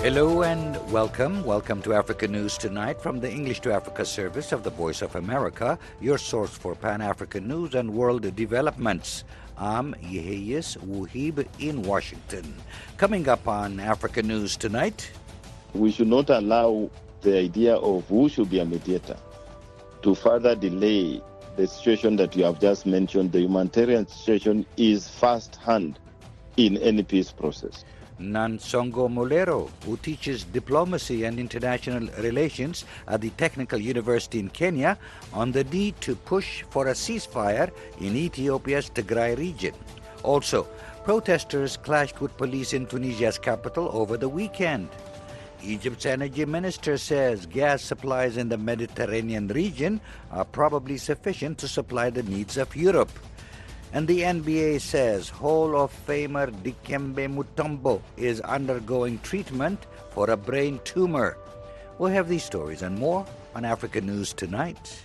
Hello and welcome. Welcome to Africa News Tonight from the English to Africa service of the Voice of America, your source for Pan-African news and world developments. I'm Yeheyes Wuhib in Washington. Coming up on Africa News Tonight. We should not allow the idea of who should be a mediator to further delay the situation that you have just mentioned. The humanitarian situation is first-hand in any peace process. Nansongo Molero, who teaches diplomacy and international relations at the Technical University in Kenya, on the need to push for a ceasefire in Ethiopia's Tigray region. Also, protesters clashed with police in Tunisia's capital over the weekend. Egypt's energy minister says gas supplies in the Mediterranean region are probably sufficient to supply the needs of Europe. And the NBA says Hall of Famer Dikembe Mutombo is undergoing treatment for a brain tumor. We'll have these stories and more on Africa News Tonight.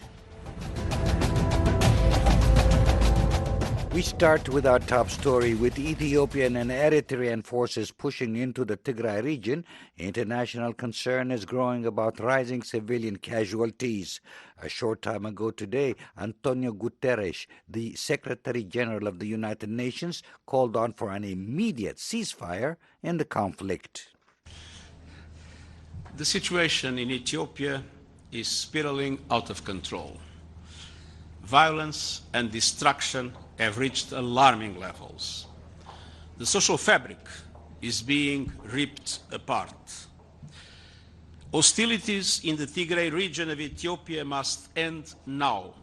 We start with our top story. With Ethiopian and Eritrean forces pushing into the Tigray region, international concern is growing about rising civilian casualties. A short time ago today, Antonio Guterres, the Secretary General of the United Nations, called on for an immediate ceasefire in the conflict. The situation in Ethiopia is spiraling out of control. Violence and destruction have reached alarming levels. The social fabric is being ripped apart. Hostilities in the Tigray region of Ethiopia must end now,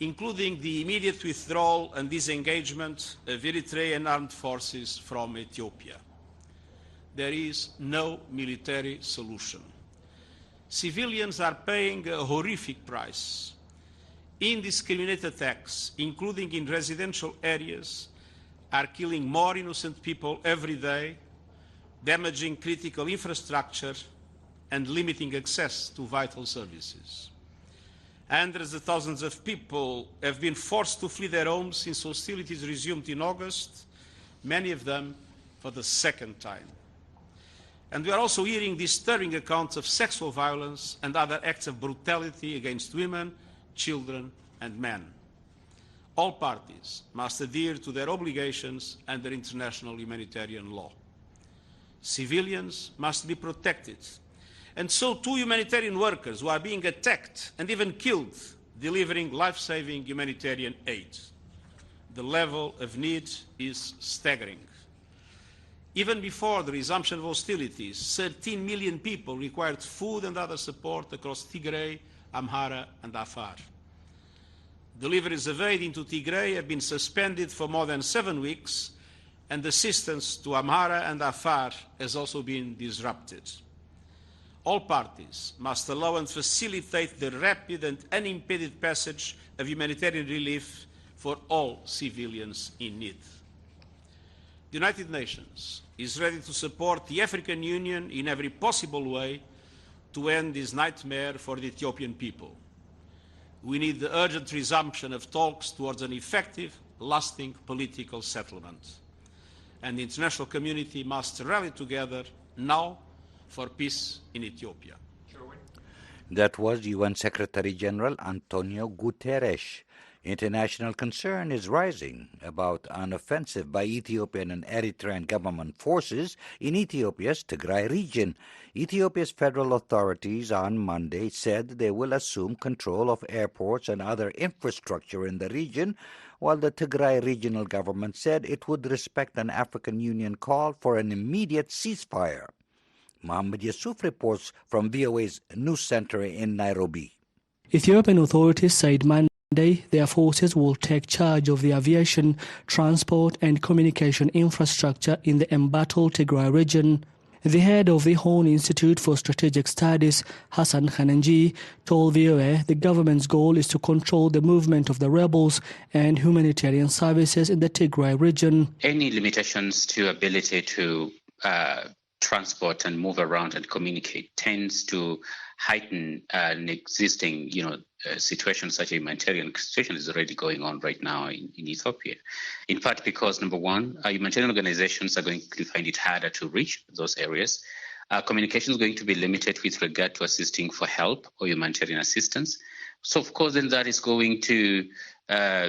including the immediate withdrawal and disengagement of Eritrean armed forces from Ethiopia. There is no military solution. Civilians are paying a horrific price. Indiscriminate attacks, including in residential areas, are killing more innocent people every day, damaging critical infrastructure and limiting access to vital services. Hundreds of thousands of people have been forced to flee their homes since hostilities resumed in August, many of them for the second time. And we are also hearing disturbing accounts of sexual violence and other acts of brutality against women, children and men. All parties must adhere to their obligations under international humanitarian law. Civilians must be protected, and so too humanitarian workers who are being attacked and even killed delivering life-saving humanitarian aid. The level of need is staggering. Even before the resumption of hostilities, 13 million people required food and other support across Tigray, Amhara and Afar. Deliveries of aid into Tigray have been suspended for more than 7 weeks, and assistance to Amhara and Afar has also been disrupted. All parties must allow and facilitate the rapid and unimpeded passage of humanitarian relief for all civilians in need. The United Nations is ready to support the African Union in every possible way to end this nightmare for the Ethiopian people. We need the urgent resumption of talks towards an effective, lasting political settlement. And the international community must rally together now for peace in Ethiopia. That was UN Secretary General Antonio Guterres. International concern is rising about an offensive by Ethiopian and Eritrean government forces in Ethiopia's Tigray region. Ethiopia's federal authorities on Monday said they will assume control of airports and other infrastructure in the region, while the Tigray regional government said it would respect an African Union call for an immediate ceasefire. Mohammed Yusuf reports from VOA's News Center in Nairobi. Ethiopian authorities said Monday their forces will take charge of the aviation, transport and communication infrastructure in the embattled Tigray region. The head of the Horn Institute for Strategic Studies, Hassan Khananji, told VOA the government's goal is to control the movement of the rebels and humanitarian services in the Tigray region. Any limitations to ability to transport and move around and communicate tends to heighten an existing, situation. Such a humanitarian situation is already going on right now in Ethiopia. In part because, number one, humanitarian organizations are going to find it harder to reach those areas. Communication is going to be limited with regard to assisting for help or humanitarian assistance. So, of course, then that is going to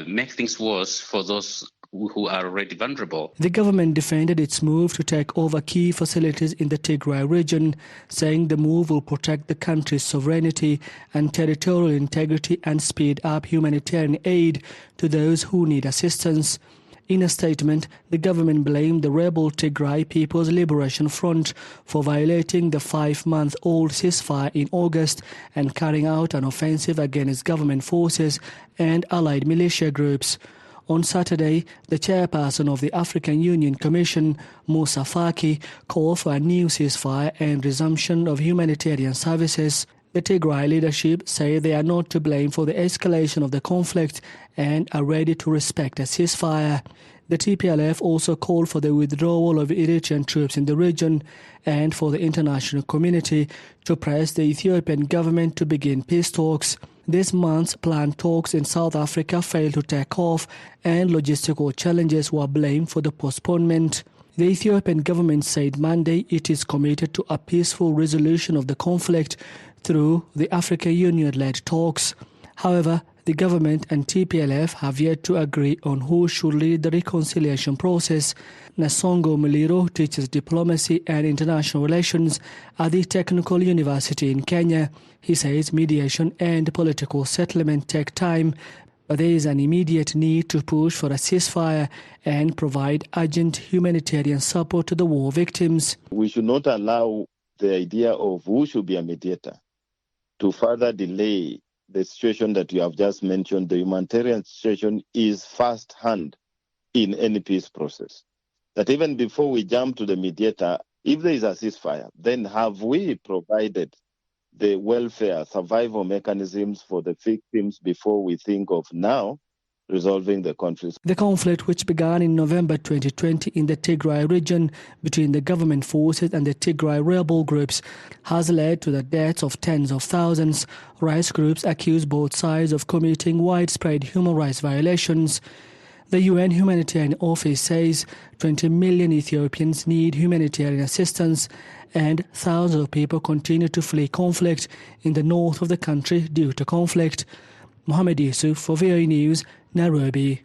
make things worse for those who are already vulnerable. The government defended its move to take over key facilities in the Tigray region, saying the move will protect the country's sovereignty and territorial integrity and speed up humanitarian aid to those who need assistance. In a statement, the government blamed the rebel Tigray People's Liberation Front for violating the 5-month-old ceasefire in August and carrying out an offensive against government forces and allied militia groups. On Saturday, the chairperson of the African Union Commission, Moussa Faki, called for a new ceasefire and resumption of humanitarian services. The Tigray leadership say they are not to blame for the escalation of the conflict and are ready to respect a ceasefire. The TPLF also called for the withdrawal of Eritrean troops in the region and for the international community to press the Ethiopian government to begin peace talks. This month's planned talks in South Africa failed to take off and logistical challenges were blamed for the postponement. The Ethiopian government said Monday it is committed to a peaceful resolution of the conflict through the African Union-led talks. However, the government and TPLF have yet to agree on who should lead the reconciliation process. Nasongo Muliro teaches diplomacy and international relations at the Technical University in Kenya. He says mediation and political settlement take time, but there is an immediate need to push for a ceasefire and provide urgent humanitarian support to the war victims. We should not allow the idea of who should be a mediator to further delay the situation that you have just mentioned. The humanitarian situation is first-hand in any peace process. That even before we jump to the mediator, if there is a ceasefire, then have we provided the welfare, survival mechanisms for the victims before we think of now resolving the conflict? The conflict, which began in November 2020 in the Tigray region between the government forces and the Tigray rebel groups, has led to the deaths of tens of thousands. Rights groups accuse both sides of committing widespread human rights violations. The UN Humanitarian Office says 20 million Ethiopians need humanitarian assistance and thousands of people continue to flee conflict in the north of the country due to conflict. Mohammed Yusuf for VOA News, Nairobi.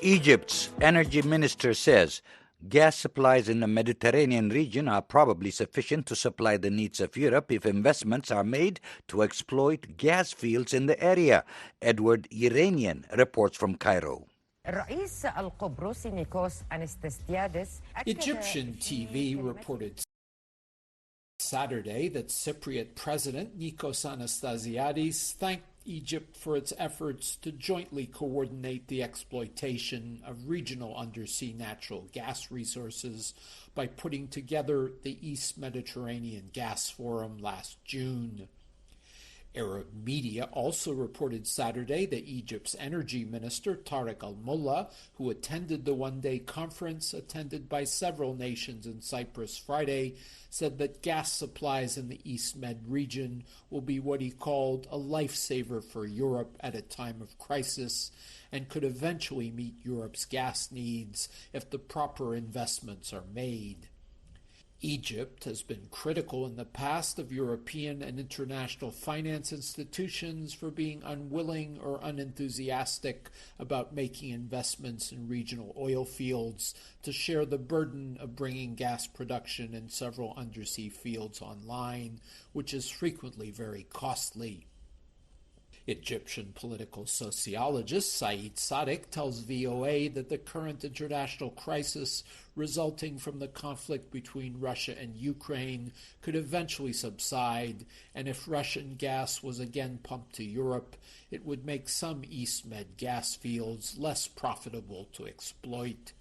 Egypt's energy minister says gas supplies in the Mediterranean region are probably sufficient to supply the needs of Europe if investments are made to exploit gas fields in the area. Edward Iranian reports from Cairo. Egyptian TV reported Saturday that Cypriot President Nikos Anastasiadis thanked Egypt for its efforts to jointly coordinate the exploitation of regional undersea natural gas resources by putting together the East Mediterranean Gas Forum last June. Arab media also reported Saturday that Egypt's energy minister Tariq al-Mullah, who attended the one-day conference attended by several nations in Cyprus Friday, said that gas supplies in the East Med region will be what he called a lifesaver for Europe at a time of crisis and could eventually meet Europe's gas needs if the proper investments are made. Egypt has been critical in the past of European and international finance institutions for being unwilling or unenthusiastic about making investments in regional oil fields to share the burden of bringing gas production in several undersea fields online, which is frequently very costly. Egyptian political sociologist Saeed Sadiq tells VOA that the current international crisis resulting from the conflict between Russia and Ukraine could eventually subside, and if Russian gas was again pumped to Europe, it would make some East Med gas fields less profitable to exploit.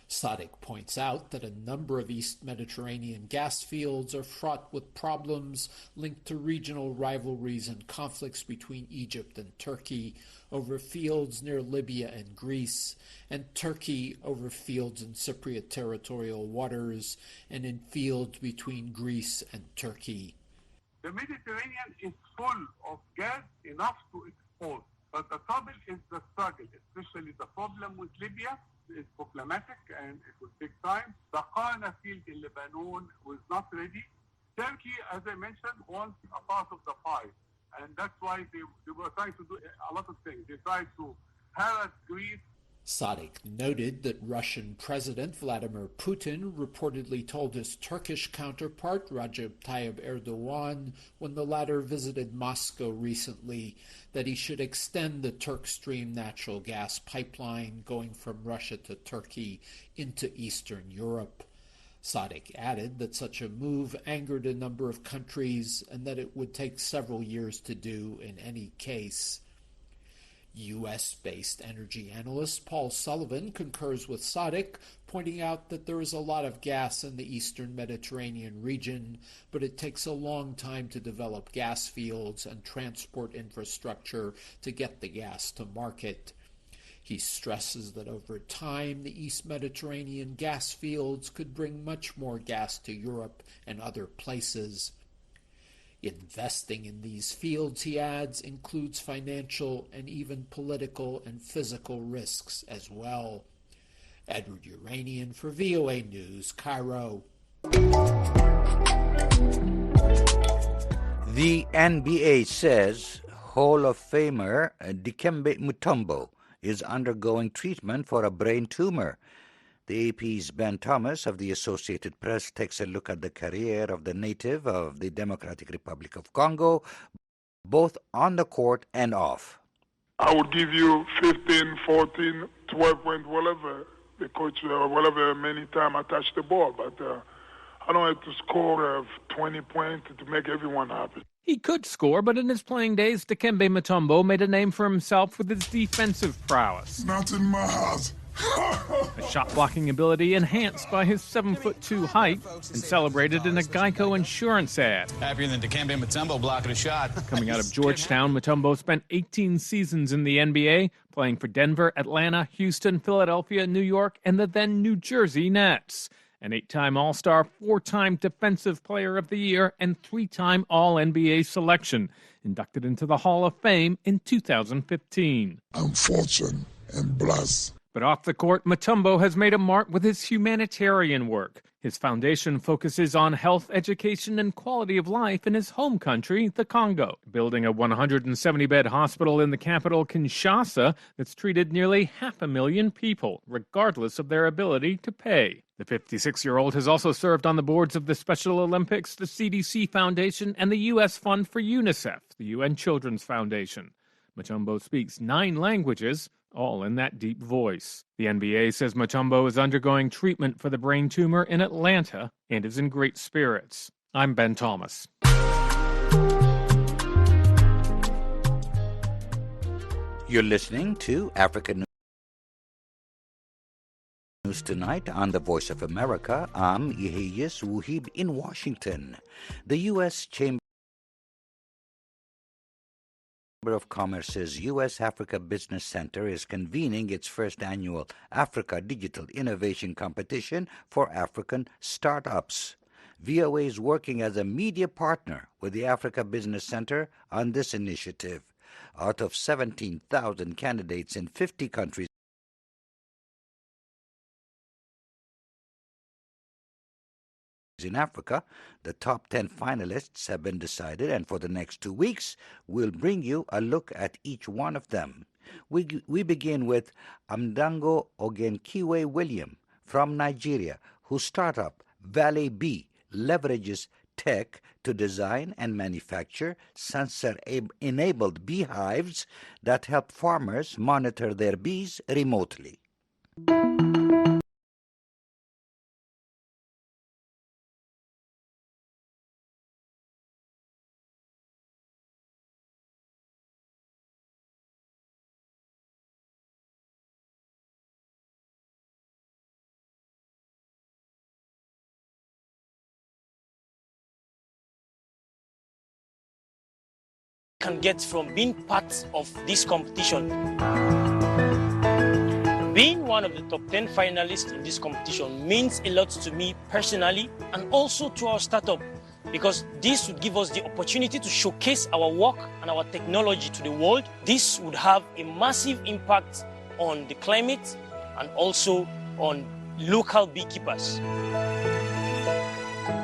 Sadiq points out that a number of East Mediterranean gas fields are fraught with problems linked to regional rivalries and conflicts between Egypt and Turkey over fields near Libya and Greece, and Turkey over fields in Cypriot territorial waters and in fields between Greece and Turkey. The Mediterranean is full of gas enough to export. But the trouble is the struggle, especially the problem with Libya is problematic and it will take time. The Qana field in Lebanon was not ready. Turkey, as I mentioned, wants a part of the pie. And that's why they were trying to do a lot of things. They tried to harass Greece. Sadik noted that Russian President Vladimir Putin reportedly told his Turkish counterpart Recep Tayyip Erdogan when the latter visited Moscow recently that he should extend the Turk Stream natural gas pipeline going from Russia to Turkey into Eastern Europe. Sadik added that such a move angered a number of countries and that it would take several years to do in any case. U.S.-based energy analyst Paul Sullivan concurs with Sadik, pointing out that there is a lot of gas in the eastern Mediterranean region, but it takes a long time to develop gas fields and transport infrastructure to get the gas to market. He stresses that over time, the East Mediterranean gas fields could bring much more gas to Europe and other places. Investing in these fields, he adds, includes financial and even political and physical risks as well. Edward Uranian for VOA News, Cairo. The NBA says Hall of Famer Dikembe Mutombo is undergoing treatment for a brain tumor. The AP's Ben Thomas of the Associated Press takes a look at the career of the native of the Democratic Republic of Congo, both on the court and off. I would give you 15, 14, 12 points, whatever. The coach, whatever, many times I touch the ball. But I don't have to score 20 points to make everyone happy. He could score, but in his playing days, Dikembe Mutombo made a name for himself with his defensive prowess. Not in my house. A shot-blocking ability enhanced by his 7'2" height and celebrated in a Geico insurance ad. Happier than Dikembe Mutombo blocking a shot. Coming out of Georgetown, Mutombo spent 18 seasons in the NBA, playing for Denver, Atlanta, Houston, Philadelphia, New York, and the then New Jersey Nets. An 8-time All-Star, 4-time Defensive Player of the Year, and 3-time All-NBA selection. Inducted into the Hall of Fame in 2015. I'm fortunate and blessed. But off the court, Mutombo has made a mark with his humanitarian work. His foundation focuses on health, education, and quality of life in his home country, the Congo, building a 170-bed hospital in the capital, Kinshasa, that's treated nearly 500,000 people, regardless of their ability to pay. The 56-year-old has also served on the boards of the Special Olympics, the CDC Foundation, and the U.S. Fund for UNICEF, the UN Children's Foundation. Mutombo speaks 9 languages, all in that deep voice. The NBA says Mutombo is undergoing treatment for the brain tumor in Atlanta and is in great spirits. I'm Ben Thomas. You're listening to Africa News Tonight on the Voice of America. I'm Iheyes Wuhib in Washington. The U.S. Chamber of Commerce's U.S. Africa Business Center is convening its first annual Africa Digital Innovation Competition for African startups. VOA is working as a media partner with the Africa Business Center on this initiative. Out of 17,000 candidates in 50 countries in Africa, the top 10 finalists have been decided, and for the next 2 weeks, we'll bring you a look at each one of them. We begin with Amdango Ogenkiwe William from Nigeria, whose startup, Valley Bee, leverages tech to design and manufacture sensor-enabled beehives that help farmers monitor their bees remotely. Can get from being part of this competition. Being one of the top 10 finalists in this competition means a lot to me personally and also to our startup because this would give us the opportunity to showcase our work and our technology to the world. This would have a massive impact on the climate and also on local beekeepers.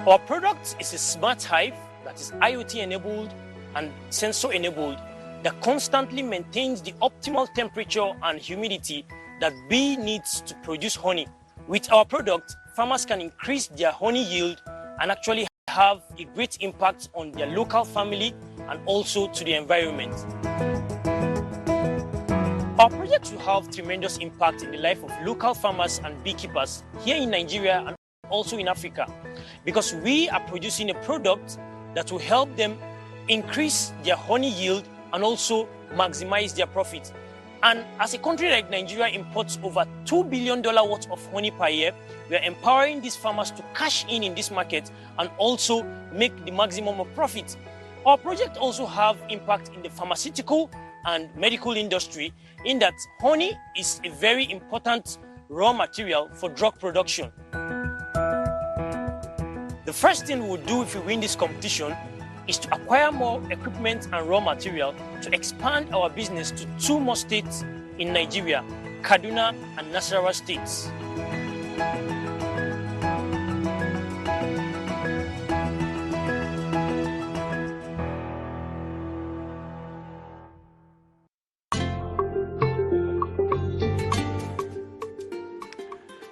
Our product is a smart hive that is IoT-enabled and sensor-enabled that constantly maintains the optimal temperature and humidity that bee needs to produce honey. With our product, farmers can increase their honey yield and actually have a great impact on their local family and also to the environment. Our project will have tremendous impact in the life of local farmers and beekeepers here in Nigeria and also in Africa, because we are producing a product that will help them increase their honey yield and also maximize their profit. And as a country like Nigeria imports over $2 billion worth of honey per year, we are empowering these farmers to cash in this market and also make the maximum of profit. Our project also have impact in the pharmaceutical and medical industry, in that honey is a very important raw material for drug production. The first thing we'll do if we win this competition is to acquire more equipment and raw material to expand our business to 2 more states in Nigeria, Kaduna and Nasarawa states.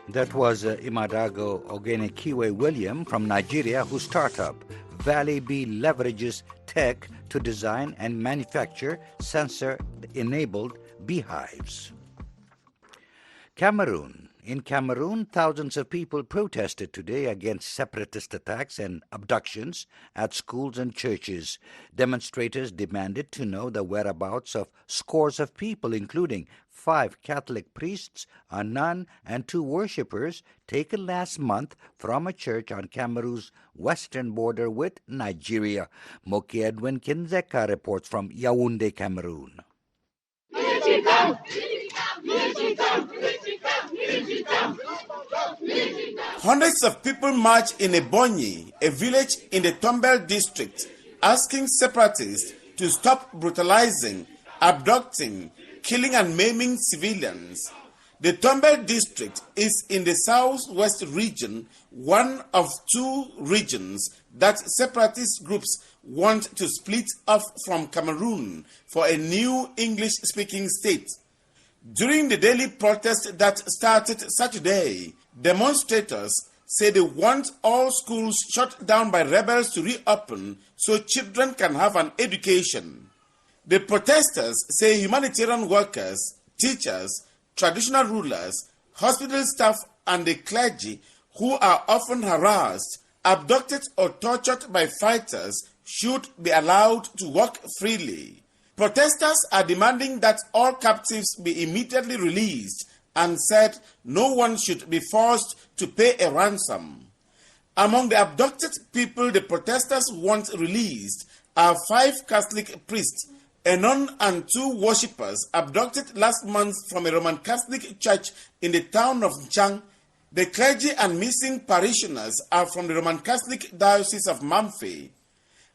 That was Imadago Ogenekiwe William from Nigeria, whose startup Valley Bee leverages tech to design and manufacture sensor-enabled beehives. Cameroon. In Cameroon, thousands of people protested today against separatist attacks and abductions at schools and churches. Demonstrators demanded to know the whereabouts of scores of people, including 5 Catholic priests, a nun, and 2 worshippers taken last month from a church on Cameroon's western border with Nigeria. Moki Edwin Kinzeka reports from Yaoundé, Cameroon. Hundreds of people marched in Ebonyi, a village in the Tombel district, asking separatists to stop brutalizing, abducting, killing and maiming civilians. The Tombel district is in the southwest region, one of 2 regions that separatist groups want to split off from Cameroon for a new English-speaking state. During the daily protest that started Saturday, demonstrators say they want all schools shut down by rebels to reopen so children can have an education. The protesters say humanitarian workers, teachers, traditional rulers, hospital staff, and the clergy, who are often harassed, abducted, or tortured by fighters, should be allowed to work freely. Protesters are demanding that all captives be immediately released and said no one should be forced to pay a ransom. Among the abducted people the protesters want released are 5 Catholic priests, a nun and 2 worshippers abducted last month from a Roman Catholic church in the town of Nchang. The clergy and missing parishioners are from the Roman Catholic Diocese of Mamfe.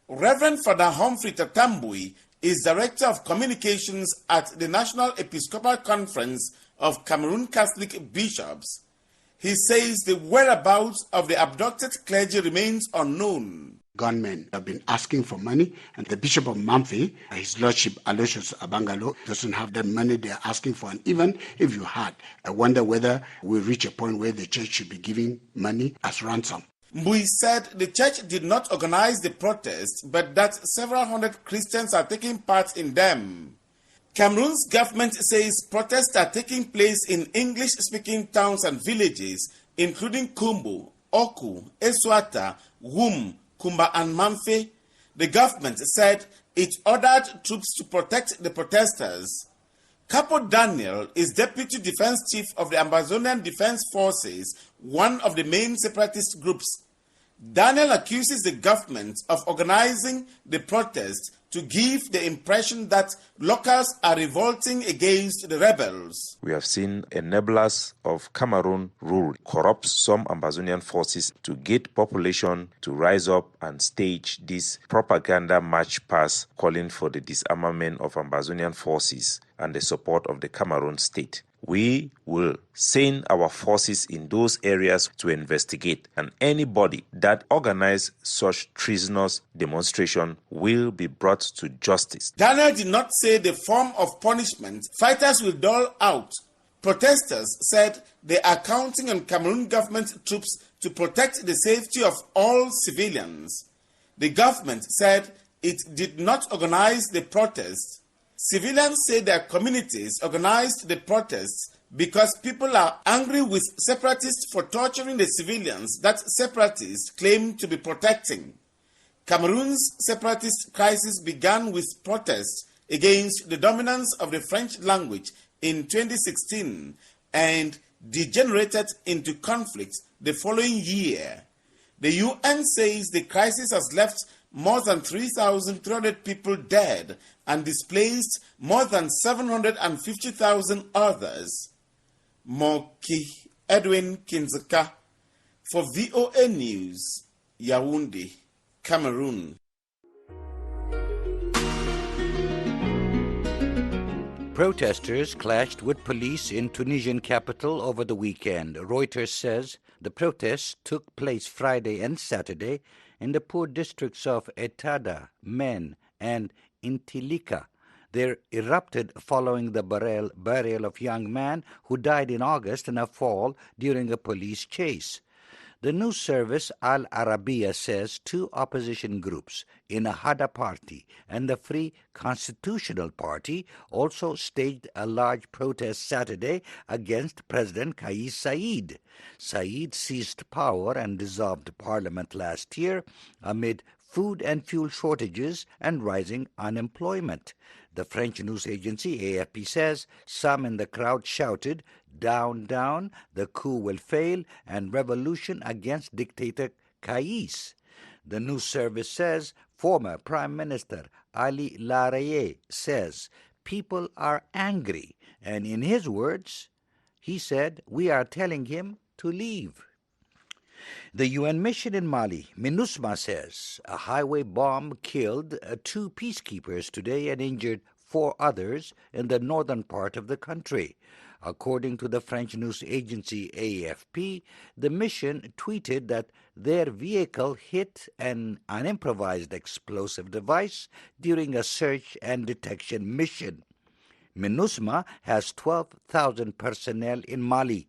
Reverend Father Humphrey Tatambui is Director of Communications at the National Episcopal Conference of Cameroon Catholic Bishops. He says the whereabouts of the abducted clergy remains unknown. Gunmen have been asking for money, and the Bishop of Mamfe, His Lordship Aloysius Abangalo, doesn't have that money they're asking for. And even if you had, I wonder whether we reach a point where the church should be giving money as ransom. Mbui said the church did not organize the protest, but that several hundred Christians are taking part in them. Cameroon's government says protests are taking place in English-speaking towns and villages, including Kumbu, Oku, Eswata, Wum, Kumba, and Mamfe. The government said it ordered troops to protect the protesters. Capo Daniel is Deputy Defense Chief of the Amazonian Defense Forces, one of the main separatist groups. Daniel accuses the government of organizing the protest to give the impression that locals are revolting against the rebels. We have seen enablers of Cameroon rule corrupt some Ambazonian forces to get population to rise up and stage this propaganda march past calling for the disarmament of Ambazonian forces and the support of the Cameroon state. We will send our forces in those areas to investigate, and anybody that organizes such treasonous demonstration will be brought to justice. Daniel did not say the form of punishment fighters will dole out. Protesters said they are counting on Cameroon government troops to protect the safety of all civilians. The government said it did not organize the protest. Civilians say their communities organized the protests because people are angry with separatists for torturing the civilians that separatists claim to be protecting. Cameroon's separatist crisis began with protests against the dominance of the French language in 2016 and degenerated into conflict the following year. The UN says the crisis has left more than 3,300 people dead and displaced more than 750,000 others. Moki Edwin Kinzaka for VOA News, Yaoundé, Cameroon. Protesters clashed with police in Tunisian capital over the weekend. Reuters says the protests took place Friday and Saturday in the poor districts of Etada, Men, and Intilika. They erupted following the burial of a young man who died in August in a fall during a police chase. The news service Al Arabiya says two opposition groups, Ennahda Party and the Free Constitutional Party, also staged a large protest Saturday against President Kais Saied. Saied seized power and dissolved parliament last year amid food and fuel shortages and rising unemployment. The French news agency AFP says some in the crowd shouted, "Down, down, the coup will fail," and revolution against dictator Kais. The news service says former Prime Minister Ali Lareye says people are angry, and in his words, he said, "We are telling him to leave." The UN mission in Mali, MINUSMA, says a highway bomb killed 2 peacekeepers today and injured 4 others in the northern part of the country. According to the French news agency AFP, the mission tweeted that their vehicle hit an unimprovised explosive device during a search and detection mission. MINUSMA has 12,000 personnel in Mali.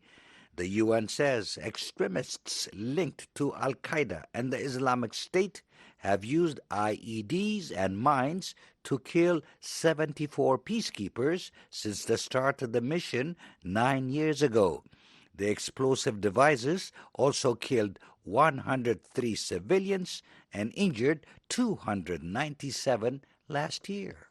The UN says extremists linked to Al-Qaeda and the Islamic State have used IEDs and mines to kill 74 peacekeepers since the start of the mission 9 years ago. The explosive devices also killed 103 civilians and injured 297 last year.